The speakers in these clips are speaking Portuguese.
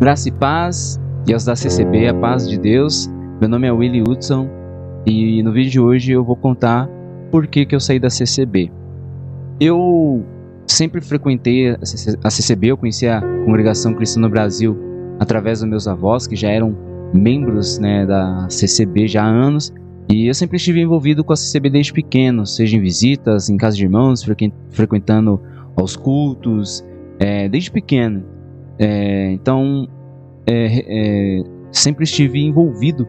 Graça e paz, e aos da CCB, a paz de Deus. Meu nome é Willy Hudson e no vídeo de hoje eu vou contar por que eu saí da CCB. Eu sempre frequentei a CCB, eu conheci a Congregação Cristã no Brasil através dos meus avós, que já eram membros, da CCB já há anos, e eu sempre estive envolvido com a CCB desde pequeno, seja em visitas, em casa de irmãos, frequentando aos cultos, desde pequeno. Então, sempre estive envolvido,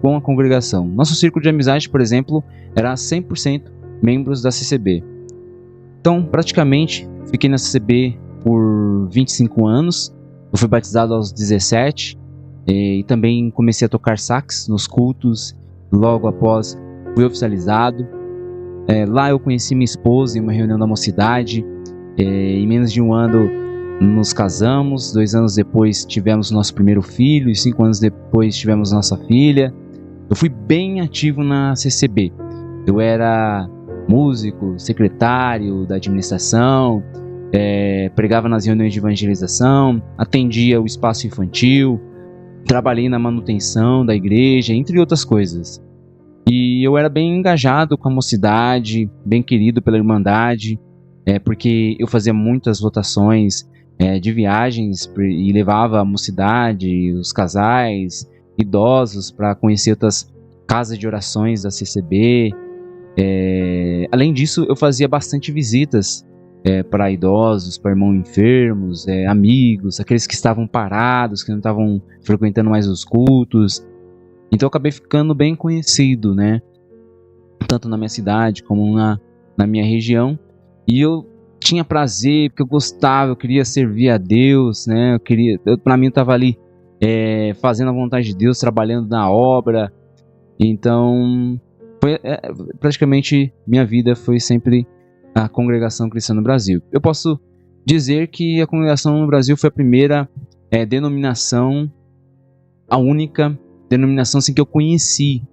com a congregação. Nosso círculo de amizade, por exemplo, era 100% membros da CCB. Então, praticamente, fiquei na CCB por 25 anos. Eu fui batizado aos 17 e também comecei a tocar sax nos cultos. Logo após, fui oficializado. Lá eu conheci minha esposa em uma reunião da mocidade. Em menos de um ano nos casamos, 2 anos depois tivemos nosso primeiro filho e 5 anos depois tivemos nossa filha. Eu fui bem ativo na CCB. Eu era músico, secretário da administração, pregava nas reuniões de evangelização, atendia o espaço infantil, trabalhei na manutenção da igreja, entre outras coisas. E eu era bem engajado com a mocidade, bem querido pela Irmandade, porque eu fazia muitas votações de viagens e levava a mocidade, os casais, idosos para conhecer outras casas de orações da CCB. Além disso, eu fazia bastante visitas para idosos, para irmãos enfermos, amigos, aqueles que estavam parados, que não estavam frequentando mais os cultos. Então eu acabei ficando bem conhecido, tanto na minha cidade como na minha região. E eu tinha prazer, porque eu gostava, eu queria servir a Deus, para mim eu estava ali fazendo a vontade de Deus, trabalhando na obra. Então, praticamente minha vida foi sempre a Congregação Cristã no Brasil. Eu posso dizer que a Congregação no Brasil foi a primeira denominação, a única denominação assim, que eu conheci,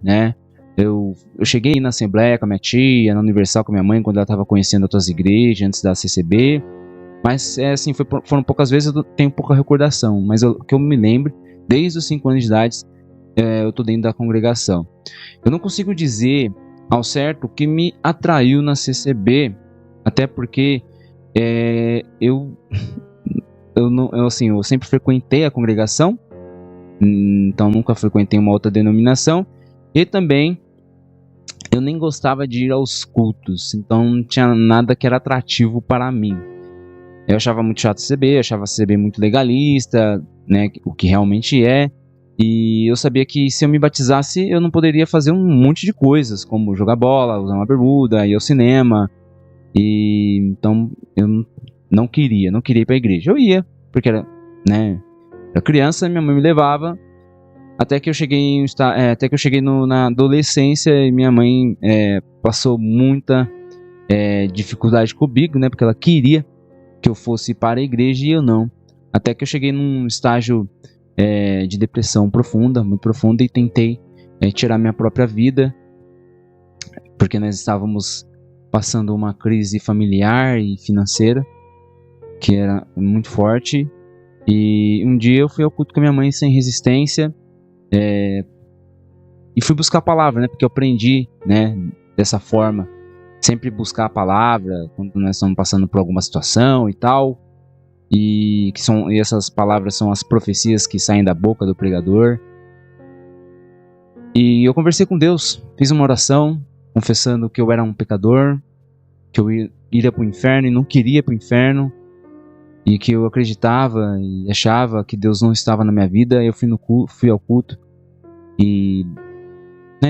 Eu cheguei na Assembleia com a minha tia, na Universal com a minha mãe, quando ela estava conhecendo outras igrejas antes da CCB. Mas, assim, foram poucas vezes, eu tenho pouca recordação. Mas que eu me lembro, desde os 5 anos de idade, eu estou dentro da congregação. Eu não consigo dizer ao certo o que me atraiu na CCB, até porque eu sempre frequentei a congregação, então nunca frequentei uma outra denominação. E também eu nem gostava de ir aos cultos, então não tinha nada que era atrativo para mim. Eu achava muito chato a CCB, eu achava a CCB muito legalista, o que realmente é. E eu sabia que se eu me batizasse, eu não poderia fazer um monte de coisas, como jogar bola, usar uma bermuda, ir ao cinema. Então eu não queria ir para a igreja. Eu ia, porque era criança, minha mãe me levava. Até que eu cheguei na adolescência e minha mãe passou muita dificuldade comigo, porque ela queria que eu fosse para a igreja e eu não. Até que eu cheguei num estágio de depressão profunda, muito profunda, e tentei tirar minha própria vida, porque nós estávamos passando uma crise familiar e financeira que era muito forte. E um dia eu fui ao culto com a minha mãe sem resistência, e fui buscar a palavra, porque eu aprendi, dessa forma, sempre buscar a palavra quando nós estamos passando por alguma situação e tal, e essas palavras são as profecias que saem da boca do pregador. E eu conversei com Deus, fiz uma oração confessando que eu era um pecador, que eu iria para o inferno e não queria ir para o inferno, e que eu acreditava e achava que Deus não estava na minha vida. Eu fui ao culto e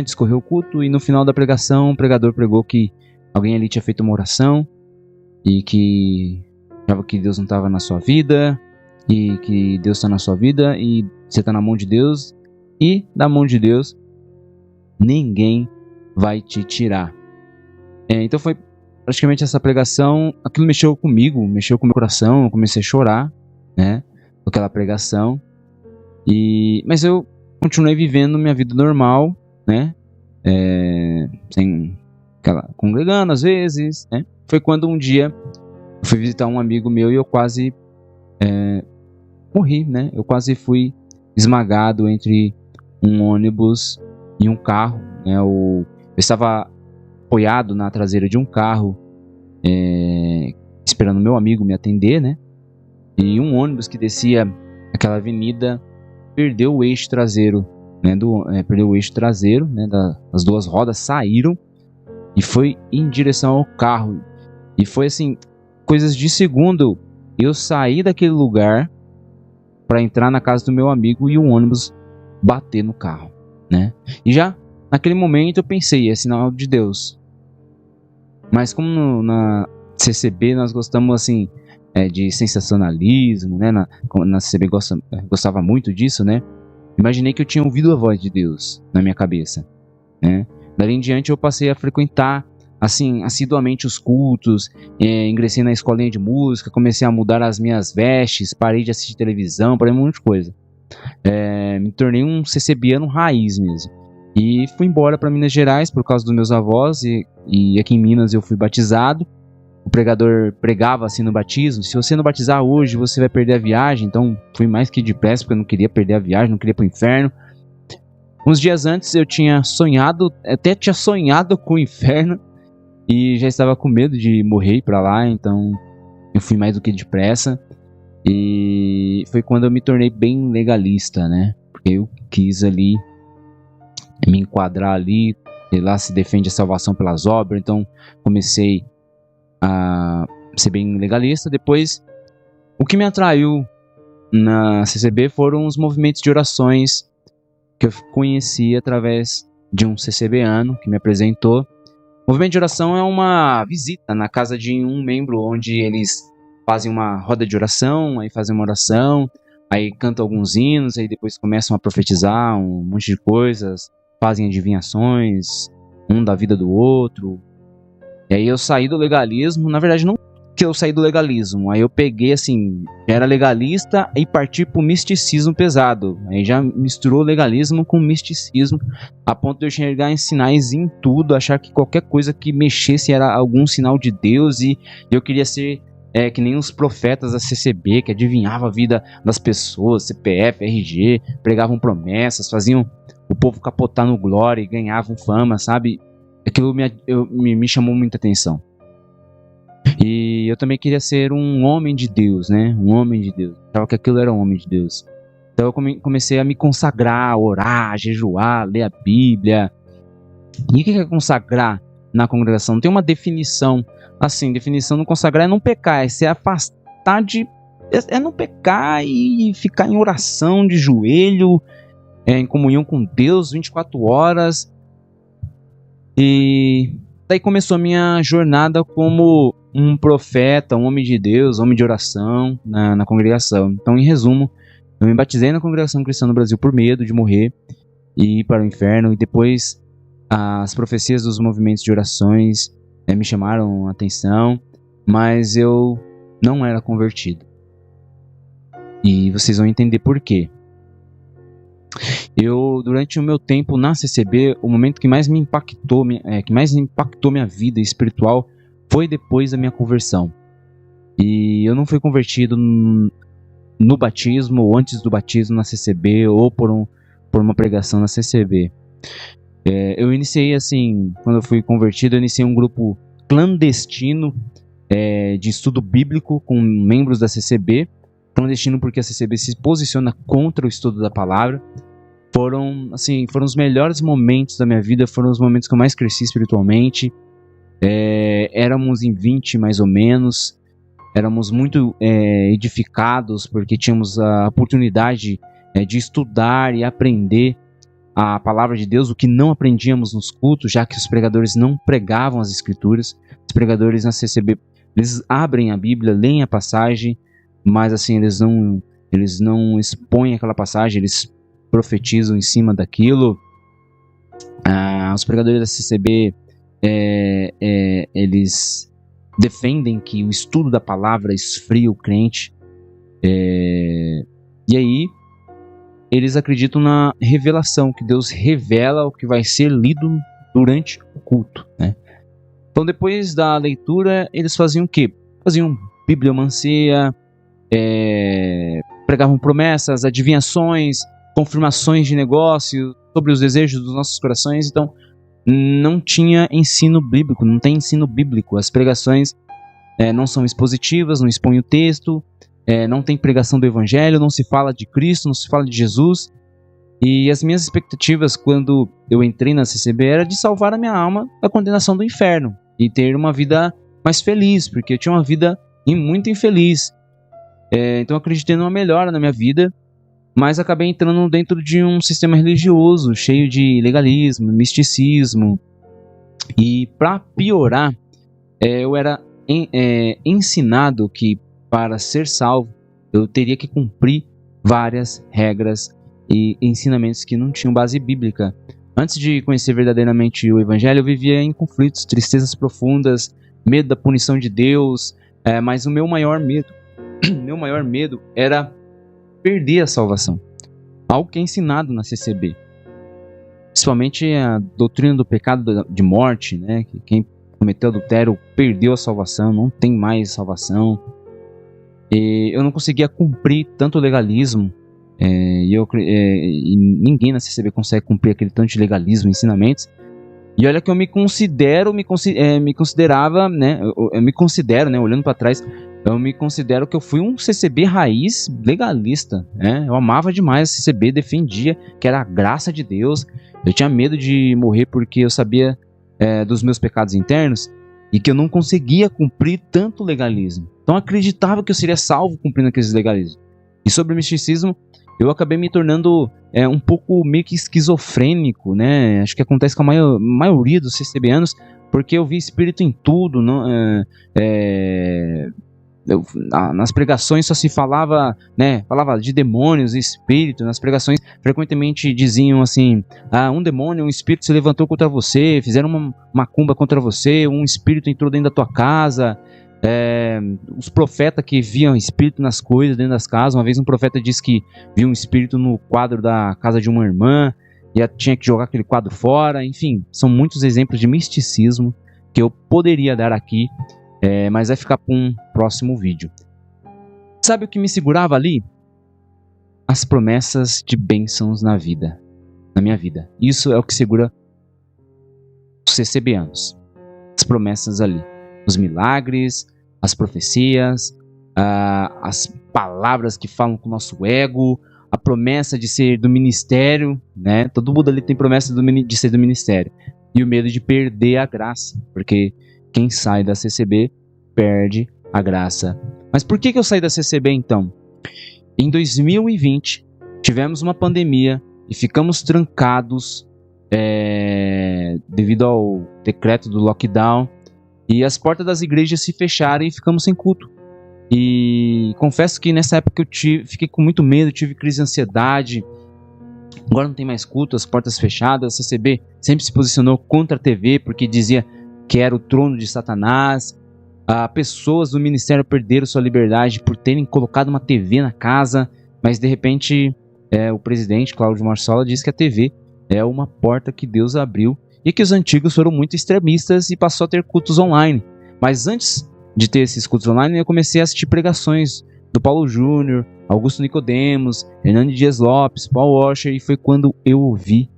discorreu o culto, e no final da pregação o pregador pregou que alguém ali tinha feito uma oração e que achava que Deus não estava na sua vida, e que Deus está na sua vida e você está na mão de Deus, e da mão de Deus ninguém vai te tirar. Então foi praticamente essa pregação, aquilo mexeu comigo, mexeu com o meu coração, eu comecei a chorar, com aquela pregação. Mas eu continuei vivendo minha vida normal, congregando às vezes, Foi quando um dia eu fui visitar um amigo meu e eu quase morri, né? Eu quase fui esmagado entre um ônibus e um carro, né? Eu estava apoiado na traseira de um carro, esperando meu amigo me atender, né? E um ônibus que descia aquela avenida perdeu o eixo traseiro, né? Perdeu o eixo traseiro, né? As duas rodas saíram e foi em direção ao carro. E foi assim, coisas de segundo. Eu saí daquele lugar para entrar na casa do meu amigo e o ônibus bater no carro, né? E já naquele momento eu pensei, é sinal de Deus. Mas como na CCB nós gostamos assim de sensacionalismo, né? Na CCB gostava muito disso, né? Imaginei que eu tinha ouvido a voz de Deus na minha cabeça, né? Dali em diante eu passei a frequentar assim assiduamente os cultos, ingressei na escolinha de música, comecei a mudar as minhas vestes, parei de assistir televisão, parei um monte de coisa. Me tornei um CCBiano raiz mesmo. E fui embora para Minas Gerais por causa dos meus avós, e aqui em Minas eu fui batizado. O pregador pregava assim no batismo: se você não batizar hoje, você vai perder a viagem. Então fui mais que depressa, porque eu não queria perder a viagem, não queria ir pro inferno. Uns dias antes eu tinha sonhado, até tinha sonhado com o inferno, e já estava com medo de morrer e ir pra lá, então eu fui mais do que depressa. E foi quando eu me tornei bem legalista, né? Porque eu quis ali me enquadrar ali, e lá se defende a salvação pelas obras, então comecei a ser bem legalista. Depois, o que me atraiu na CCB foram os movimentos de orações que eu conheci através de um CCBiano que me apresentou. O movimento de oração é uma visita na casa de um membro, onde eles fazem uma roda de oração, aí fazem uma oração, aí cantam alguns hinos, aí depois começam a profetizar um monte de coisas, fazem adivinhações, um da vida do outro. E aí eu saí do legalismo, na verdade não que eu saí do legalismo, aí eu peguei assim, era legalista e parti pro misticismo pesado. Aí já misturou legalismo com misticismo, a ponto de eu enxergar em sinais em tudo, achar que qualquer coisa que mexesse era algum sinal de Deus, e eu queria ser que nem os profetas da CCB, que adivinhava a vida das pessoas, CPF, RG, pregavam promessas, faziam o povo capotar no glória e ganhavam fama, sabe? Aquilo me chamou muita atenção. E eu também queria ser um homem de Deus, né? Um homem de Deus. Eu achava que aquilo era um homem de Deus. Então eu comecei a me consagrar, orar, jejuar, ler a Bíblia. E o que é consagrar na congregação? Não tem uma definição. Assim, definição de consagrar é não pecar, é se afastar de... É não pecar e ficar em oração de joelho, em comunhão com Deus 24 horas. E daí começou a minha jornada como um profeta, um homem de Deus, homem de oração na congregação. Então, em resumo, eu me batizei na congregação cristã no Brasil por medo de morrer e ir para o inferno. E depois as profecias dos movimentos de orações me chamaram a atenção, mas eu não era convertido. E vocês vão entender por quê. Durante o meu tempo na CCB, o momento que mais me impactou, minha vida espiritual foi depois da minha conversão. E eu não fui convertido no batismo, ou antes do batismo na CCB, ou por uma pregação na CCB. Eu iniciei assim, quando eu fui convertido, eu iniciei um grupo clandestino de estudo bíblico com membros da CCB. Clandestino porque a CCB se posiciona contra o estudo da palavra. Foram os melhores momentos da minha vida, foram os momentos que eu mais cresci espiritualmente. Éramos em 20 mais ou menos, éramos muito edificados, porque tínhamos a oportunidade de estudar e aprender a palavra de Deus, o que não aprendíamos nos cultos, já que os pregadores não pregavam as escrituras. Os pregadores na CCB, eles abrem a Bíblia, leem a passagem, mas assim, eles não expõem aquela passagem, eles profetizam em cima daquilo. Os pregadores da CCB eles defendem que o estudo da palavra esfria o crente, e aí eles acreditam na revelação, que Deus revela o que vai ser lido durante o culto, né? Então depois da leitura eles faziam o quê? Faziam bibliomancia, pregavam promessas, adivinhações, confirmações de negócio sobre os desejos dos nossos corações. Então não tinha ensino bíblico, não tem ensino bíblico. As pregações não são expositivas, não expõem o texto, não tem pregação do evangelho, não se fala de Cristo, não se fala de Jesus. E as minhas expectativas quando eu entrei na CCB era de salvar a minha alma da condenação do inferno e ter uma vida mais feliz, porque eu tinha uma vida muito infeliz. Então eu acreditei numa melhora na minha vida, mas acabei entrando dentro de um sistema religioso cheio de legalismo, misticismo. E para piorar, eu era ensinado que para ser salvo eu teria que cumprir várias regras e ensinamentos que não tinham base bíblica. Antes de conhecer verdadeiramente o evangelho, eu vivia em conflitos, tristezas profundas, medo da punição de Deus, mas o meu maior medo era perder a salvação. Algo que é ensinado na CCB. Principalmente a doutrina do pecado de morte, né? Que quem cometeu adultério perdeu a salvação, não tem mais salvação. E eu não conseguia cumprir tanto legalismo. E ninguém na CCB consegue cumprir aquele tanto de legalismo, ensinamentos. E olha que eu me considerava, né? Eu me considero, né? Olhando para trás, eu me considero que eu fui um CCB raiz legalista, né? Eu amava demais a CCB, defendia que era a graça de Deus. Eu tinha medo de morrer porque eu sabia dos meus pecados internos e que eu não conseguia cumprir tanto legalismo. Então eu acreditava que eu seria salvo cumprindo aqueles legalismos. E sobre o misticismo, eu acabei me tornando um pouco meio que esquizofrênico, né? Acho que acontece com a maioria dos CCBanos, porque eu vi espírito em tudo. Nas pregações só se falava, né? Falava de demônios e espíritos. Nas pregações frequentemente diziam assim: um demônio, um espírito se levantou contra você, fizeram uma macumba contra você, um espírito entrou dentro da tua casa. Os profetas que viam espírito nas coisas dentro das casas. Uma vez um profeta disse que viu um espírito no quadro da casa de uma irmã e tinha que jogar aquele quadro fora. Enfim, são muitos exemplos de misticismo que eu poderia dar aqui, mas vai ficar para um próximo vídeo. Sabe o que me segurava ali? As promessas de bênçãos na minha vida. Isso é o que segura os CCBanos. As promessas ali. Os milagres, as profecias, as palavras que falam com o nosso ego, a promessa de ser do ministério, né? Todo mundo ali tem promessa de ser do ministério. E o medo de perder a graça, porque quem sai da CCB perde a graça. Mas por que eu saí da CCB então? Em 2020, tivemos uma pandemia e ficamos trancados devido ao decreto do lockdown. E as portas das igrejas se fecharam e ficamos sem culto. E confesso que nessa época eu fiquei com muito medo, tive crise de ansiedade. Agora não tem mais culto, as portas fechadas. A CCB sempre se posicionou contra a TV porque dizia que era o trono de Satanás. Pessoas do ministério perderam sua liberdade por terem colocado uma TV na casa. Mas de repente o presidente, Cláudio Marçolla, disse que a TV é uma porta que Deus abriu e que os antigos foram muito extremistas e passou a ter cultos online. Mas antes de ter esses cultos online, eu comecei a assistir pregações do Paulo Júnior, Augusto Nicodemos, Hernani Dias Lopes, Paul Washer, e foi quando eu ouvi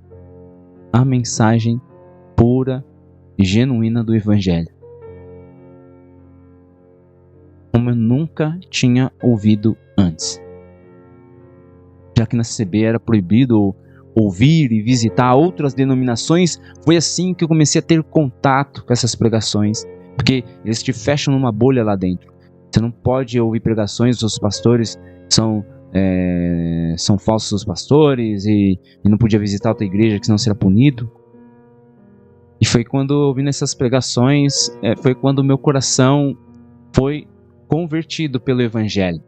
a mensagem pura e genuína do Evangelho, como eu nunca tinha ouvido antes. Já que na CCB era proibido ouvir e visitar outras denominações, foi assim que eu comecei a ter contato com essas pregações, porque eles te fecham numa bolha lá dentro. Você não pode ouvir pregações, os pastores são falsos pastores e não podia visitar outra igreja, que senão será punido. E foi quando ouvindo essas pregações, foi quando o meu coração foi convertido pelo Evangelho.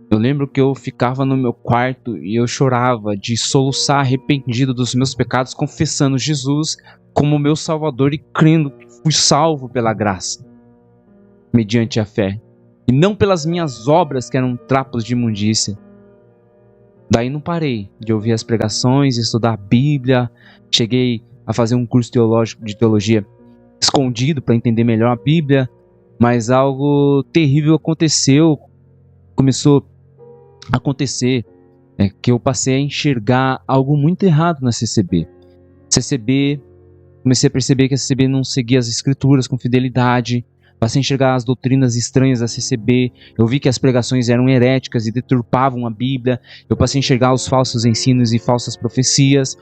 Eu lembro que eu ficava no meu quarto e eu chorava de soluçar arrependido dos meus pecados, confessando Jesus como meu Salvador e crendo que fui salvo pela graça, mediante a fé, e não pelas minhas obras que eram trapos de imundícia. Daí não parei de ouvir as pregações, estudar a Bíblia, cheguei a fazer um curso teológico de teologia escondido para entender melhor a Bíblia, mas algo terrível aconteceu. Começou acontecer é que eu passei a enxergar algo muito errado na CCB. Comecei a perceber que a CCB não seguia as escrituras com fidelidade. Passei a enxergar as doutrinas estranhas da CCB. Eu vi que as pregações eram heréticas e deturpavam a Bíblia. Eu passei a enxergar os falsos ensinos e falsas profecias.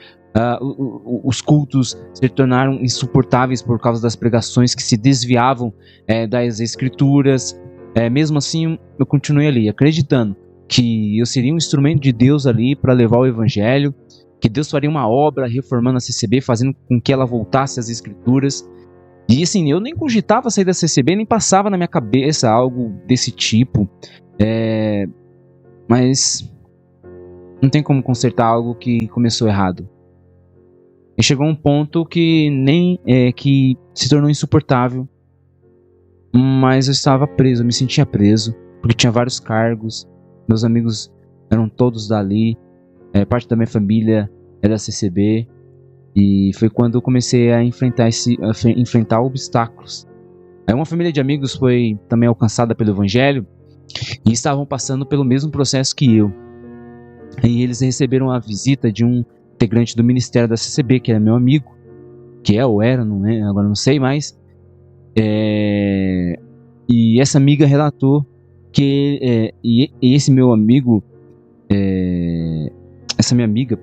Os cultos se tornaram insuportáveis por causa das pregações que se desviavam das escrituras. Mesmo assim, eu continuei ali, acreditando que eu seria um instrumento de Deus ali para levar o evangelho, que Deus faria uma obra reformando a CCB, fazendo com que ela voltasse às escrituras. E assim, eu nem cogitava sair da CCB, nem passava na minha cabeça algo desse tipo. Mas não tem como consertar algo que começou errado. E chegou um ponto que que se tornou insuportável. Mas eu estava preso, eu me sentia preso, porque tinha vários cargos. Meus amigos eram todos dali, parte da minha família é da CCB, e foi quando eu comecei a enfrentar obstáculos. Uma família de amigos foi também alcançada pelo Evangelho, e estavam passando pelo mesmo processo que eu. E eles receberam a visita de um integrante do ministério da CCB, que era meu amigo, que ou era, não é, agora não sei mais. E essa amiga relatou que esse meu amigo, essa minha amiga,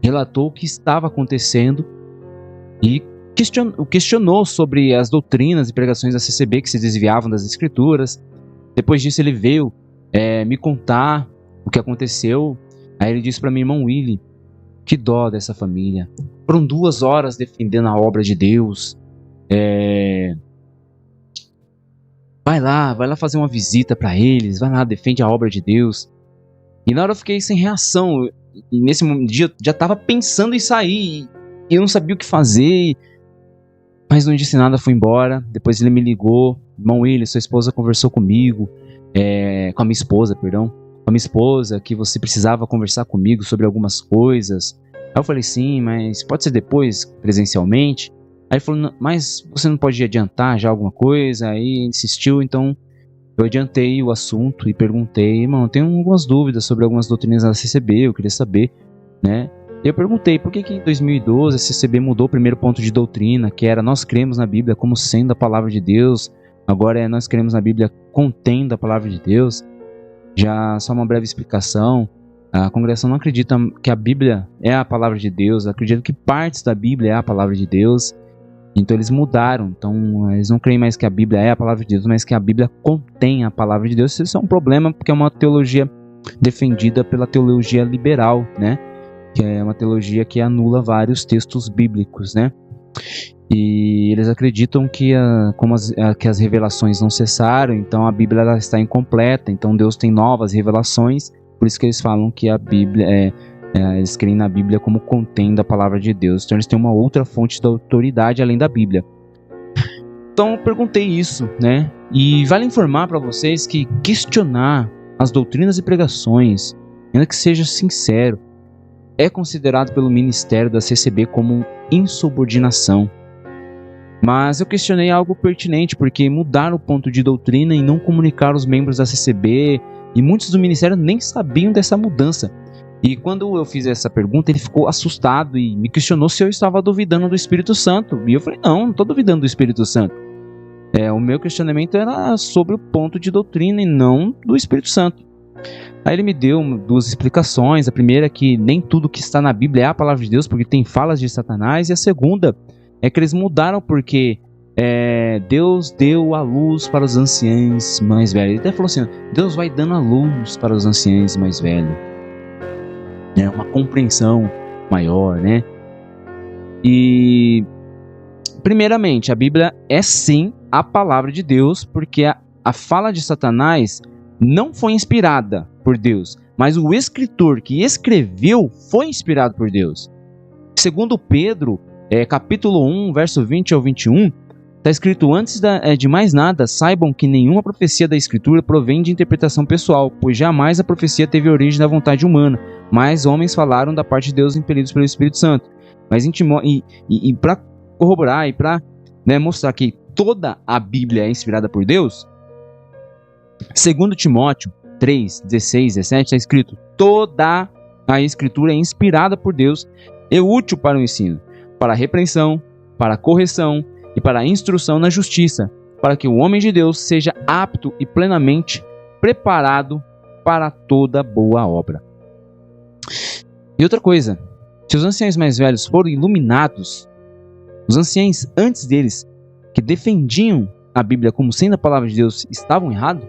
relatou o que estava acontecendo e questionou sobre as doutrinas e pregações da CCB que se desviavam das escrituras. Depois disso ele veio me contar o que aconteceu. Aí ele disse para meu irmão Willy, que dó dessa família. Foram 2 horas defendendo a obra de Deus. Vai lá fazer uma visita para eles, vai lá, defende a obra de Deus. E na hora eu fiquei sem reação, e nesse dia eu já estava pensando em sair, e eu não sabia o que fazer, mas não disse nada, fui embora. Depois ele me ligou, irmão William, sua esposa conversou comigo, com a minha esposa, que você precisava conversar comigo sobre algumas coisas. Aí eu falei, sim, mas pode ser depois, presencialmente? Aí ele falou, mas você não pode adiantar já alguma coisa? Aí insistiu, então eu adiantei o assunto e perguntei, irmão, eu tenho algumas dúvidas sobre algumas doutrinas da CCB, eu queria saber, né? E eu perguntei, por que em 2012 a CCB mudou o primeiro ponto de doutrina, que era nós cremos na Bíblia como sendo a palavra de Deus, agora nós cremos na Bíblia contendo a palavra de Deus. Já só uma breve explicação, a congregação não acredita que a Bíblia é a palavra de Deus, acredita que partes da Bíblia é a palavra de Deus. Então eles mudaram, então eles não creem mais que a Bíblia é a palavra de Deus, mas que a Bíblia contém a palavra de Deus. Isso é um problema, porque é uma teologia defendida pela teologia liberal, né? Que é uma teologia que anula vários textos bíblicos, né? E eles acreditam que as revelações não cessaram, então a Bíblia ela está incompleta, então Deus tem novas revelações, por isso que eles falam que a Bíblia eles creem na Bíblia como contendo a palavra de Deus. Então eles têm uma outra fonte de autoridade além da Bíblia. Então eu perguntei isso, né? E vale informar para vocês que questionar as doutrinas e pregações, ainda que seja sincero, é considerado pelo ministério da CCB como insubordinação. Mas eu questionei algo pertinente, porque mudaram o ponto de doutrina e não comunicaram aos membros da CCB, e muitos do ministério nem sabiam dessa mudança. E quando eu fiz essa pergunta, ele ficou assustado e me questionou se eu estava duvidando do Espírito Santo. E eu falei, não estou duvidando do Espírito Santo. O meu questionamento era sobre o ponto de doutrina e não do Espírito Santo. Aí ele me deu 2 explicações. A primeira é que nem tudo que está na Bíblia é a palavra de Deus, porque tem falas de Satanás. E a segunda é que eles mudaram porque Deus deu a luz para os anciãos mais velhos. Ele até falou assim, Deus vai dando a luz para os anciãos mais velhos. Uma compreensão maior, né? E primeiramente, a Bíblia é sim a palavra de Deus, porque a fala de Satanás não foi inspirada por Deus, mas o escritor que escreveu foi inspirado por Deus. Segundo Pedro, capítulo 1, verso 20 ao 21, está escrito, antes de mais nada, saibam que nenhuma profecia da Escritura provém de interpretação pessoal, pois jamais a profecia teve origem da vontade humana, mas homens falaram da parte de Deus impelidos pelo Espírito Santo. Mas para corroborar e para mostrar que toda a Bíblia é inspirada por Deus, segundo Timóteo, 3, 16, 17, está escrito: toda a Escritura é inspirada por Deus e útil para o ensino, para a repreensão, para a correção e para a instrução na justiça, para que o homem de Deus seja apto e plenamente preparado para toda boa obra. E outra coisa, se os anciãos mais velhos foram iluminados, os anciãos antes deles, que defendiam a Bíblia como sendo a palavra de Deus, estavam errados?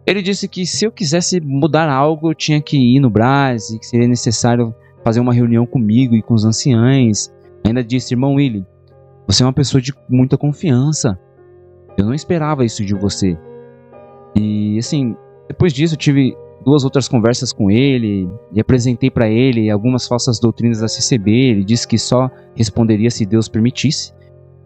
Ele disse que se eu quisesse mudar algo, eu tinha que ir no Brás, e que seria necessário fazer uma reunião comigo e com os anciãos. Ainda disse: irmão Willy, você é uma pessoa de muita confiança. Eu não esperava isso de você. E assim, depois disso eu tive 2 outras conversas com ele e apresentei para ele algumas falsas doutrinas da CCB. Ele disse que só responderia se Deus permitisse.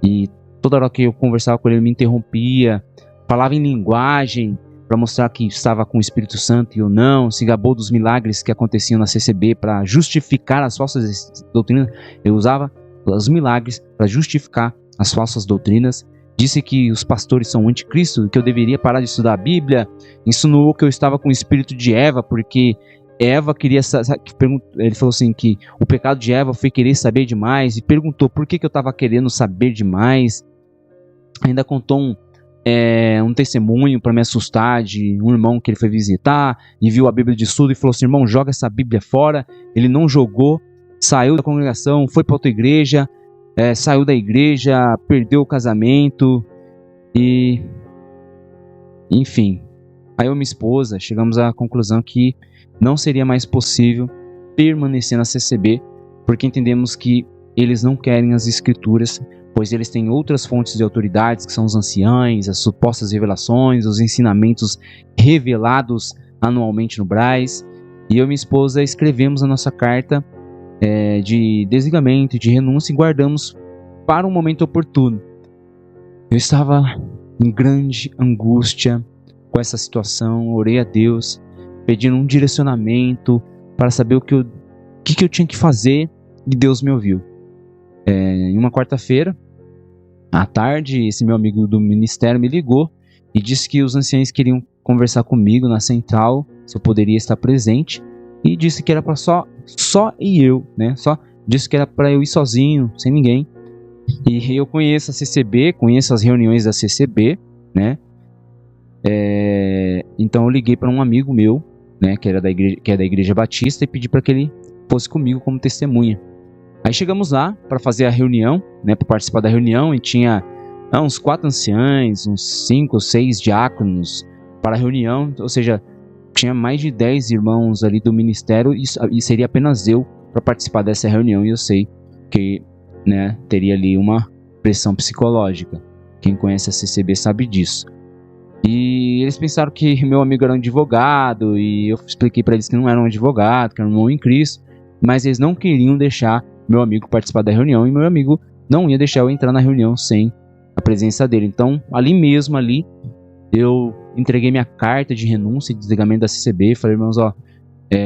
E toda hora que eu conversava com ele, me interrompia, falava em linguagem para mostrar que estava com o Espírito Santo e eu não, se gabou dos milagres que aconteciam na CCB para justificar as falsas doutrinas. Eu usava os milagres para justificar as falsas doutrinas. Disse que os pastores são o anticristo, que eu deveria parar de estudar a Bíblia. Insinuou que eu estava com o espírito de Eva, porque Eva queria... Ele falou assim que o pecado de Eva foi querer saber demais, e perguntou por que eu estava querendo saber demais. Ainda contou um testemunho para me assustar de um irmão que ele foi visitar e viu a Bíblia de estudo e falou assim: irmão, joga essa Bíblia fora. Ele não jogou, saiu da congregação, foi para outra igreja, saiu da igreja, perdeu o casamento e... enfim, aí eu e minha esposa chegamos à conclusão que não seria mais possível permanecer na CCB, porque entendemos que eles não querem as escrituras, pois eles têm outras fontes de autoridades, que são os anciães, as supostas revelações, os ensinamentos revelados anualmente no Brás. E eu e minha esposa escrevemos a nossa carta de desligamento e de renúncia e guardamos para um momento oportuno. Eu estava em grande angústia com essa situação, orei a Deus, pedindo um direcionamento para saber o que eu tinha que fazer, e Deus me ouviu. Em uma quarta-feira, à tarde, esse meu amigo do ministério me ligou e disse que os anciãos queriam conversar comigo na central, se eu poderia estar presente, e disse que era para só eu, né? Disse que era para eu ir sozinho, sem ninguém. E eu conheço a CCB, conheço as reuniões da CCB, né? Então eu liguei para um amigo meu, né, que é da igreja Batista, e pedi para que ele fosse comigo como testemunha. Aí chegamos lá para fazer a reunião, né, para participar da reunião, e tinha uns 4 anciães, uns 5 ou 6 diáconos para a reunião, ou seja, tinha mais de 10 irmãos ali do ministério, e seria apenas eu para participar dessa reunião, e eu sei que, né, teria ali uma pressão psicológica. Quem conhece a CCB sabe disso. E eles pensaram que meu amigo era um advogado, e eu expliquei para eles que não era um advogado, que era um irmão em Cristo, mas eles não queriam deixar meu amigo participar da reunião, e meu amigo não ia deixar eu entrar na reunião sem a presença dele. Então, ali mesmo, eu entreguei minha carta de renúncia e desligamento da CCB, falei: irmãos,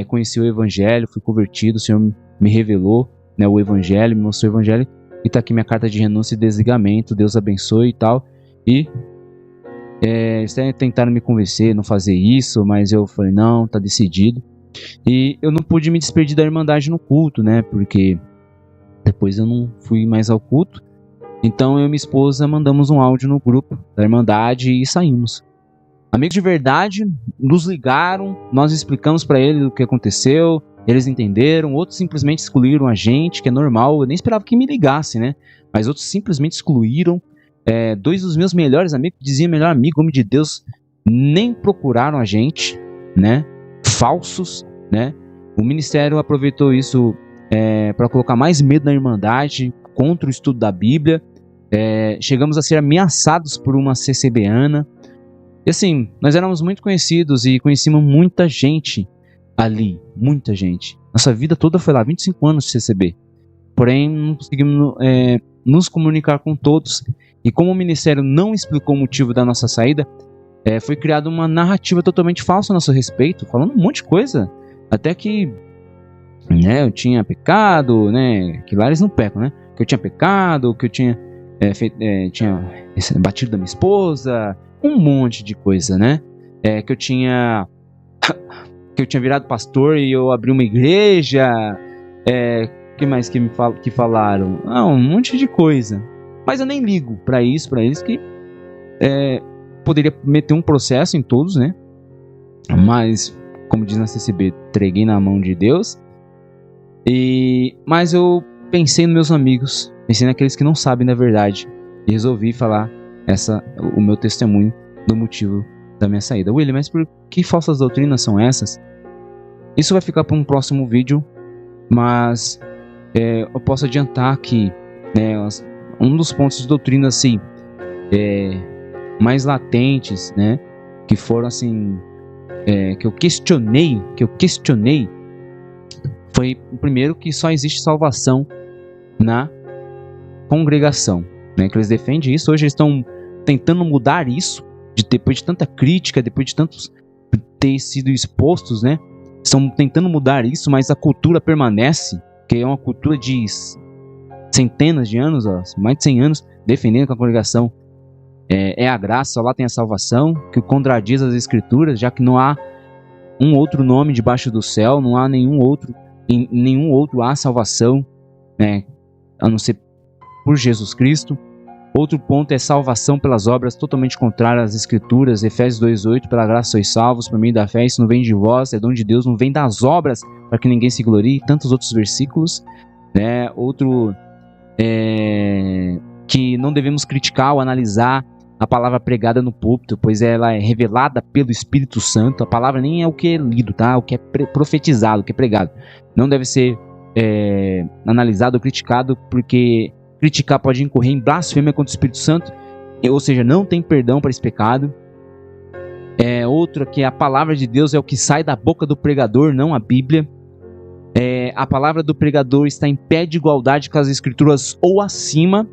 conheci o Evangelho, fui convertido, o Senhor me revelou, né, o Evangelho, me mostrou o Evangelho, e está aqui minha carta de renúncia e desligamento, Deus abençoe e tal. E eles tentaram me convencer a não fazer isso, mas eu falei: não, tá decidido. E eu não pude me despedir da Irmandade no culto, né, porque depois eu não fui mais ao culto. Então eu e minha esposa mandamos um áudio no grupo da Irmandade e saímos. Amigos de verdade nos ligaram, nós explicamos para eles o que aconteceu, eles entenderam, outros simplesmente excluíram a gente, que é normal, eu nem esperava que me ligasse, né? Mas outros simplesmente excluíram. 2 dos meus melhores amigos, diziam melhor amigo, homem de Deus, nem procuraram a gente, né? Falsos, né? O ministério aproveitou isso para colocar mais medo na Irmandade, contra o estudo da Bíblia. Chegamos a ser ameaçados por uma CCBana. E assim, nós éramos muito conhecidos e conhecíamos muita gente ali, muita gente. Nossa vida toda foi lá, 25 anos de CCB. Porém, não conseguimos nos comunicar com todos. E como o ministério não explicou o motivo da nossa saída, foi criada uma narrativa totalmente falsa a nosso respeito, falando um monte de coisa. Até que, né, eu tinha pecado, né, que lá eles não pecam, né? Que eu tinha pecado, que eu tinha tinha batido da minha esposa, um monte de coisa, né? Que eu tinha virado pastor e eu abri uma igreja. Que mais que falaram? Um monte de coisa. Mas eu nem ligo para isso, para eles que poderia meter um processo em todos, né? Mas, como diz na CCB, entreguei na mão de Deus. Mas eu pensei nos meus amigos, pensei naqueles que não sabem da verdade e resolvi falar o meu testemunho do motivo da minha saída. William, mas por que falsas doutrinas são essas? Isso vai ficar para um próximo vídeo, mas eu posso adiantar que, né, um dos pontos de doutrina assim, mais latentes, né, que foram assim, que eu questionei, foi o primeiro, que só existe salvação na congregação, né, que eles defendem isso. Hoje eles estão tentando mudar isso, depois de tanta crítica, depois de tantos ter sido expostos, né, estão tentando mudar isso, mas a cultura permanece, que é uma cultura de centenas de anos, mais de 100 anos, defendendo que a congregação é a graça, só lá tem a salvação, que contradiz as escrituras, já que não há um outro nome debaixo do céu, não há nenhum outro há salvação, né, a não ser por Jesus Cristo. Outro ponto é salvação pelas obras, totalmente contrária às escrituras. Efésios 2:8, pela graça sois salvos por meio da fé, isso não vem de vós, é dom de Deus, não vem das obras, para que ninguém se glorie. Tantos outros versículos, né? Outro que não devemos criticar ou analisar a palavra pregada no púlpito, pois ela é revelada pelo Espírito Santo. A palavra nem é o que é lido, tá? O que é profetizado, o que é pregado. Não deve ser analisado ou criticado, porque criticar pode incorrer em blasfêmia contra o Espírito Santo, ou seja, não tem perdão para esse pecado. Outra que a palavra de Deus é o que sai da boca do pregador, não a Bíblia. A palavra do pregador está em pé de igualdade com as escrituras ou acima,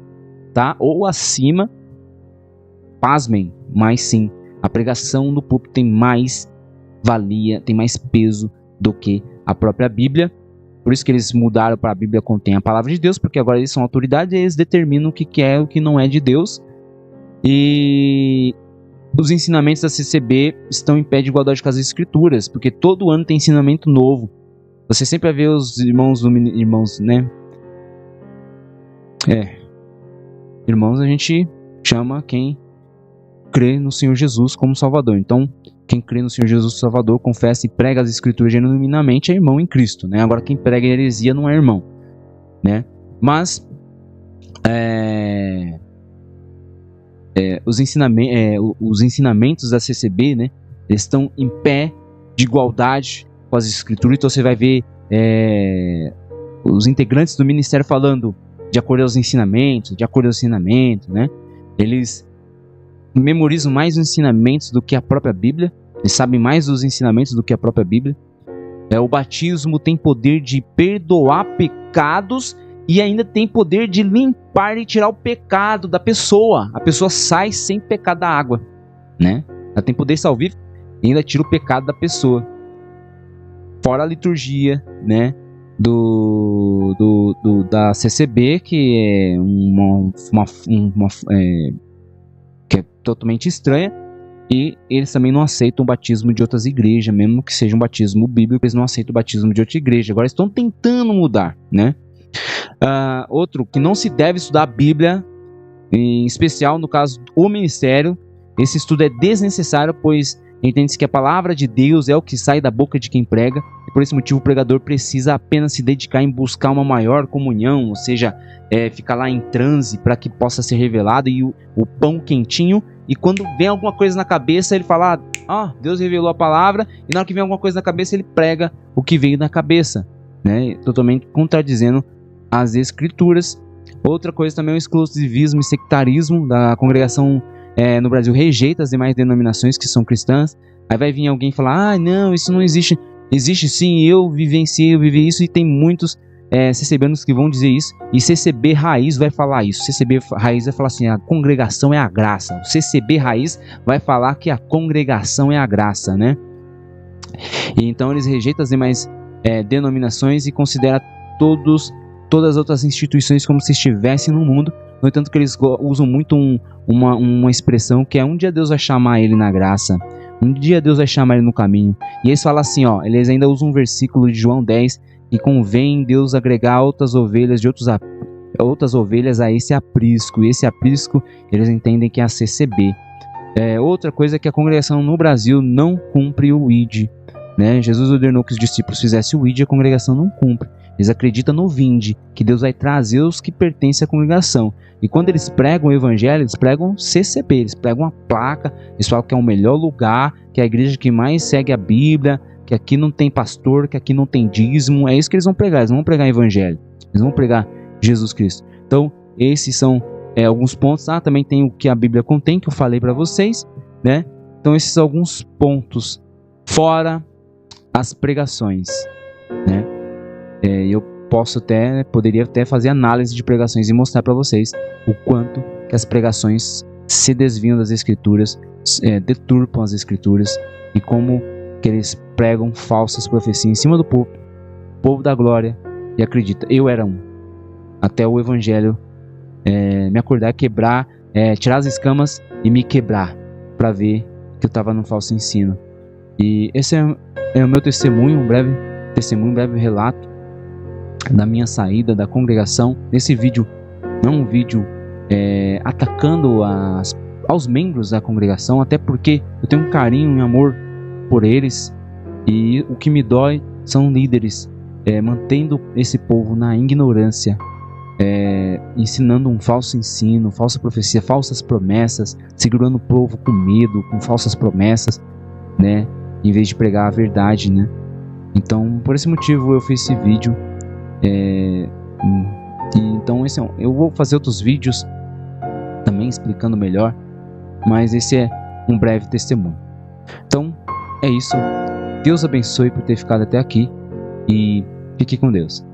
tá? Ou acima. Pasmem, mas sim, a pregação no púlpito tem mais valia, tem mais peso do que a própria Bíblia. Por isso que eles mudaram para a Bíblia contém a palavra de Deus, porque agora eles são autoridade e eles determinam o que é e o que não é de Deus. E os ensinamentos da CCB estão em pé de igualdade com as escrituras, porque todo ano tem ensinamento novo. Você sempre vai ver os irmãos, né? Irmãos a gente chama quem crê no Senhor Jesus como Salvador. Então, quem crê no Senhor Jesus Salvador, confessa e prega as escrituras genuinamente é irmão em Cristo, né? Agora, quem prega heresia não é irmão, né? Mas os ensinamentos da CCB, né, eles estão em pé de igualdade com as escrituras. Então você vai ver os integrantes do ministério falando de acordo aos ensinamentos, né? Eles memorizam mais os ensinamentos do que a própria Bíblia. Eles sabem mais dos ensinamentos do que a própria Bíblia. O batismo tem poder de perdoar pecados e ainda tem poder de limpar e tirar o pecado da pessoa. A pessoa sai sem pecado da água, né? Ela tem poder salvífico e ainda tira o pecado da pessoa. Fora a liturgia, né, da CCB, que é que é totalmente estranha, e eles também não aceitam o batismo de outras igrejas, mesmo que seja um batismo bíblico, eles não aceitam o batismo de outra igreja. Agora estão tentando mudar, né? Outro, que não se deve estudar a Bíblia, em especial no caso o ministério. Esse estudo é desnecessário, pois entende-se que a palavra de Deus é o que sai da boca de quem prega, e por esse motivo o pregador precisa apenas se dedicar em buscar uma maior comunhão, ou seja, ficar lá em transe para que possa ser revelado, e o pão quentinho, e quando vem alguma coisa na cabeça ele fala, Deus revelou a palavra, e na hora que vem alguma coisa na cabeça ele prega o que veio na cabeça, né? Totalmente contradizendo as escrituras. Outra coisa também é o exclusivismo e sectarismo da congregação. No Brasil rejeita as demais denominações que são cristãs. Aí vai vir alguém falar, não, isso não existe. Existe sim, eu vivi isso, e tem muitos CCBanos que vão dizer isso, e CCB Raiz vai falar isso. CCB Raiz vai falar assim, a congregação é a graça. O CCB Raiz vai falar que a congregação é a graça, né? E então eles rejeitam as demais denominações e consideram todos todas as outras instituições como se estivessem no mundo. No entanto que eles usam muito uma expressão que é: um dia Deus vai chamar ele na graça, um dia Deus vai chamar ele no caminho. E eles falam assim, ó, eles ainda usam um versículo de João 10, que convém Deus agregar outras ovelhas de outras ovelhas a esse aprisco. E esse aprisco eles entendem que é a CCB. Outra coisa é que a congregação no Brasil não cumpre o ID, né? Jesus ordenou que os discípulos fizessem o ID, a congregação não cumpre. Eles acreditam no vinde, que Deus vai trazer os que pertencem à congregação. E quando eles pregam o evangelho, eles pregam CCB, eles pregam uma placa, eles falam que é o melhor lugar, que é a igreja que mais segue a Bíblia, que aqui não tem pastor, que aqui não tem dízimo. É isso que eles vão pregar, eles não vão pregar evangelho, eles vão pregar Jesus Cristo. Então, esses são alguns pontos. Também tem o que a Bíblia contém, que eu falei para vocês, né? Então, esses são alguns pontos, fora as pregações, né? Eu poderia até fazer análise de pregações e mostrar para vocês o quanto que as pregações se desviam das escrituras, deturpam as escrituras, e como que eles pregam falsas profecias em cima do povo da glória, e acredita. Eu era até o evangelho me acordar, quebrar, tirar as escamas e me quebrar, para ver que eu estava num falso ensino. E esse é o meu testemunho, um breve relato da minha saída da congregação. Nesse vídeo não é um vídeo atacando aos membros da congregação, até porque eu tenho um carinho e amor por eles, e o que me dói são líderes mantendo esse povo na ignorância, ensinando um falso ensino, falsa profecia, falsas promessas, segurando o povo com medo, com falsas promessas, né, em vez de pregar a verdade, né? Então, por esse motivo eu fiz esse vídeo. Então eu vou fazer outros vídeos também explicando melhor, mas esse é um breve testemunho. Então é isso. Deus abençoe por ter ficado até aqui e fique com Deus.